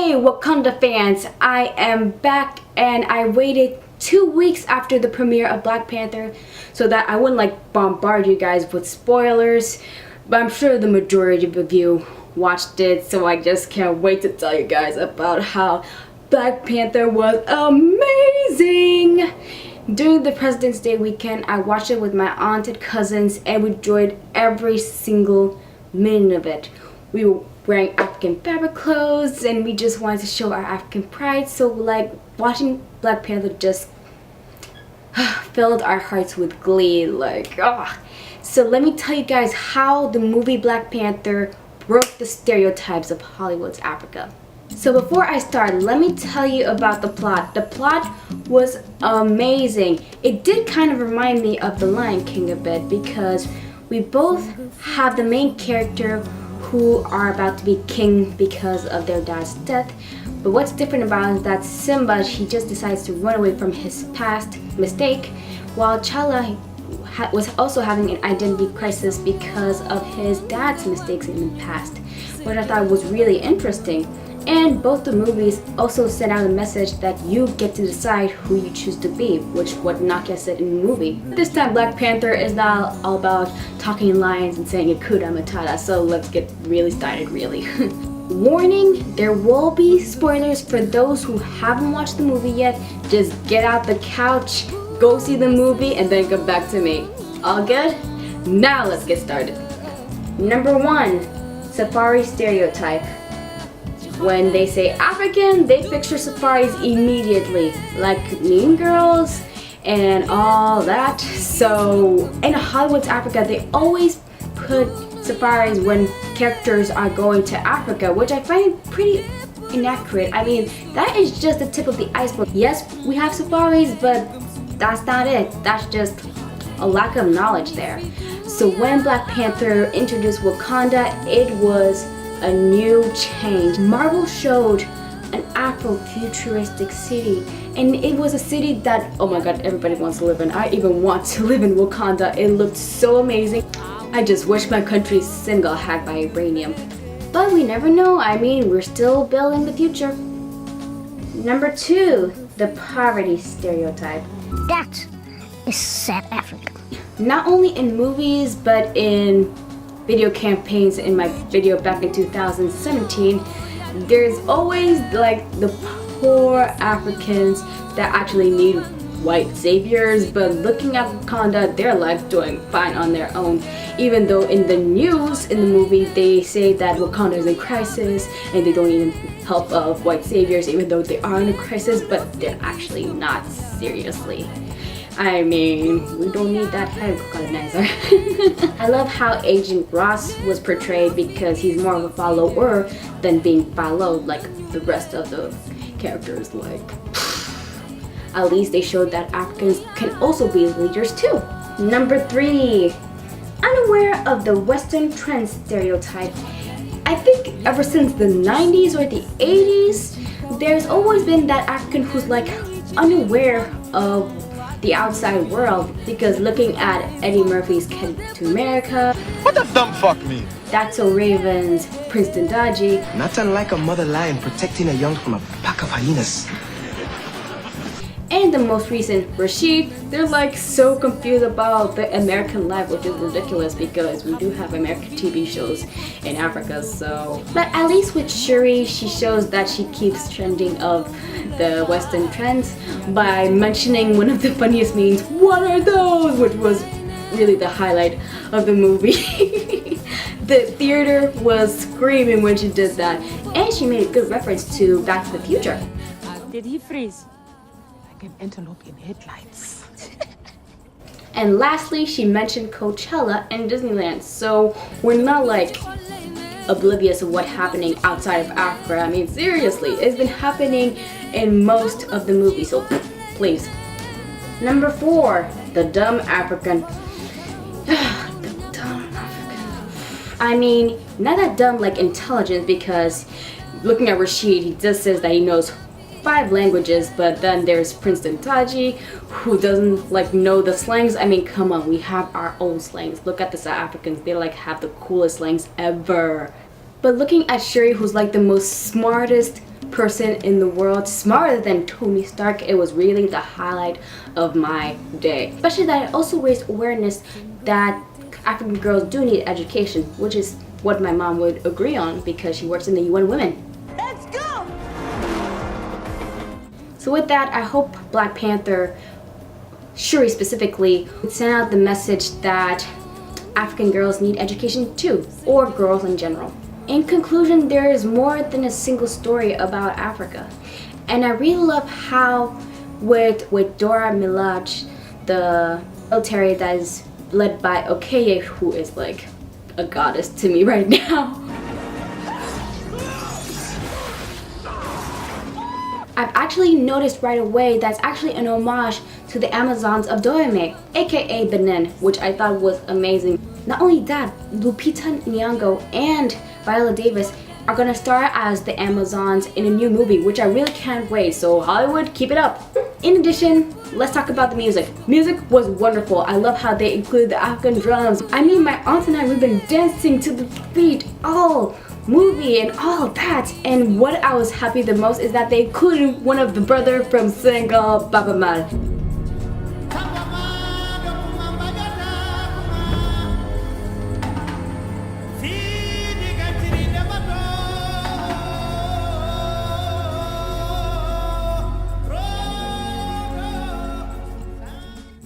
Hey Wakanda fans, I am back and I waited 2 weeks after the premiere of Black Panther so that I wouldn't bombard you guys with spoilers, but I'm sure the majority of you watched it, so I just can't wait to tell you guys about how Black Panther was amazing! During the President's Day weekend, I watched it with my aunt and cousins and we enjoyed every single minute of it. We were wearing African fabric clothes and we just wanted to show our African pride, so watching Black Panther just filled our hearts with glee, So let me tell you guys how the movie Black Panther broke the stereotypes of Hollywood's Africa. So before I start, let me tell you about the plot. The plot was amazing. It did kind of remind me of The Lion King a bit because we both have the main character who are about to be king because of their dad's death. But what's different about it is that Simba, he just decides to run away from his past mistake, while T'Challa was also having an identity crisis because of his dad's mistakes in the past, which I thought was really interesting. And both the movies also send out a message that you get to decide who you choose to be, which what Nakia said in the movie. This time Black Panther is not all about talking lines and saying Hakuna Matata, so let's get really started really. Warning, there will be spoilers for those who haven't watched the movie yet. Just get out the couch, go see the movie, and then come back to me. All good? Now let's get started. Number 1, safari stereotype. When they say African, they picture safaris immediately, like Mean Girls and all that. So in Hollywood's Africa, they always put safaris when characters are going to Africa, which I find pretty inaccurate. I mean, that is just the tip of the iceberg. Yes, we have safaris, but that's not it. That's just a lack of knowledge there. So when Black Panther introduced Wakanda, it was a new change. Marvel showed an Afro-futuristic city, and it was a city that, oh my god, everybody wants to live in. I even want to live in Wakanda. It looked so amazing. I just wish my country's Senegal had vibranium. But we never know. I mean, we're still building the future. Number 2, the poverty stereotype. That is sad Africa. Not only in movies, but in video campaigns. In my video back in 2017, there's always the poor Africans that actually need white saviors, but looking at Wakanda, they're doing fine on their own, even though in the news in the movie they say that Wakanda is in crisis and they don't need help of white saviors, even though they are in a crisis, but they're actually not, seriously. I mean, we don't need that head colonizer. I love how Agent Ross was portrayed because he's more of a follower than being followed like the rest of the characters. At least they showed that Africans can also be leaders too. Number 3, unaware of the Western trend stereotype. I think ever since the 90s or the 80s, there's always been that African who's unaware of the outside world, because looking at Eddie Murphy's Captain America, what the dumb fuck mean? That's So Raven's Princeton Dodgy, not unlike a mother lion protecting a young from a pack of hyenas. And the most recent Rashid, they're so confused about the American life, which is ridiculous because we do have American TV shows in Africa, so. But at least with Shuri, she shows that she keeps trending of the Western trends by mentioning one of the funniest memes, "What are those?" which was really the highlight of the movie. The theater was screaming when she did that, and she made a good reference to Back to the Future. Did he freeze? Like an antelope in headlights. And lastly, she mentioned Coachella and Disneyland, so we're not oblivious of what's happening outside of Africa. I mean, seriously, it's been happening in most of the movies, so please. Number 4, the dumb African. The dumb African. I mean, not that dumb intelligent, because looking at Rashid, he just says that he knows 5 languages, but then there's Princeton Taji, who doesn't know the slangs. I mean, come on, we have our own slangs. Look at the South Africans, they have the coolest slangs ever. But looking at Shuri, who's the most smartest person in the world, smarter than Tony Stark. It was really the highlight of my day. Especially that I also raised awareness that African girls do need education, which is what my mom would agree on because she works in the UN Women. Let's go! So with that, I hope Black Panther, Shuri specifically, would send out the message that African girls need education too, or girls in general. In conclusion, there is more than a single story about Africa. And I really love how with Dora Milaje, the military that is led by Okoye, who is like a goddess to me right now. I've actually noticed right away that's actually an homage to the Amazons of Dahomey, aka Benin, which I thought was amazing. Not only that, Lupita Nyong'o and Viola Davis are gonna star as the Amazons in a new movie, which I really can't wait, so Hollywood, keep it up. In addition, let's talk about the music. Music was wonderful. I love how they included the African drums. I mean, my aunt and I, we've been dancing to the beat all movie and all of that, and what I was happy the most is that they included one of the brother from Senegal, Baba Mal.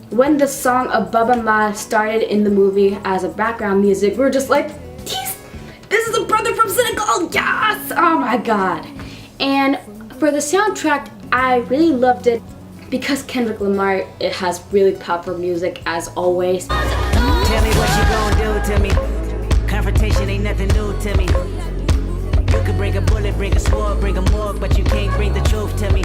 When the song of Baba Ma started in the movie as a background music, we were just like, this is a brother from Senegal, yes! Oh my god. And for the soundtrack, I really loved it because Kendrick Lamar, it has really powerful music as always. Tell me what you gonna do to me. Confrontation ain't nothing new to me. You could bring a bullet, bring a sword, bring a morgue, but you can't bring the truth to me.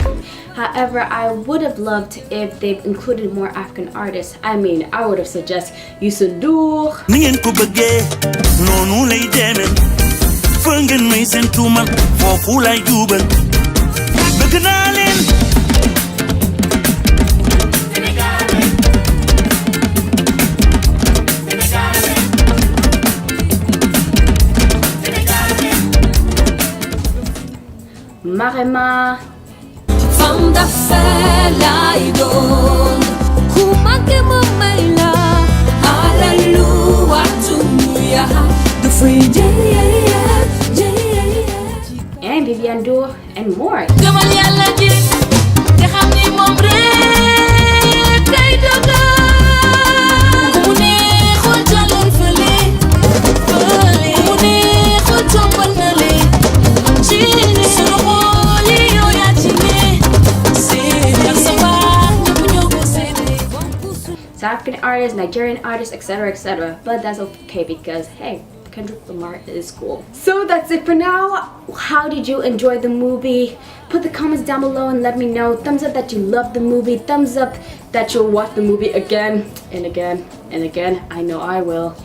However, I would have loved if they've included more African artists. I mean, I would have suggested Youssou N'Dour. Marema. From the fella the free and Vivian Ndour and more. African artists, Nigerian artists, etc., but that's okay because hey, Kendrick Lamar is cool. So that's it for now. How did you enjoy the movie? Put the comments down below and let me know. Thumbs up that you love the movie, thumbs up that you'll watch the movie again and again and again. I know I will.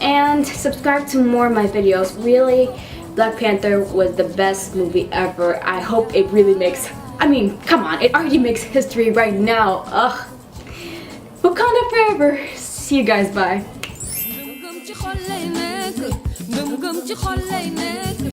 And subscribe to more of my videos. Really, Black Panther was the best movie ever. I hope it really makes, I mean, come on, it already makes history right now. Ugh. Wakanda forever. See you guys, bye.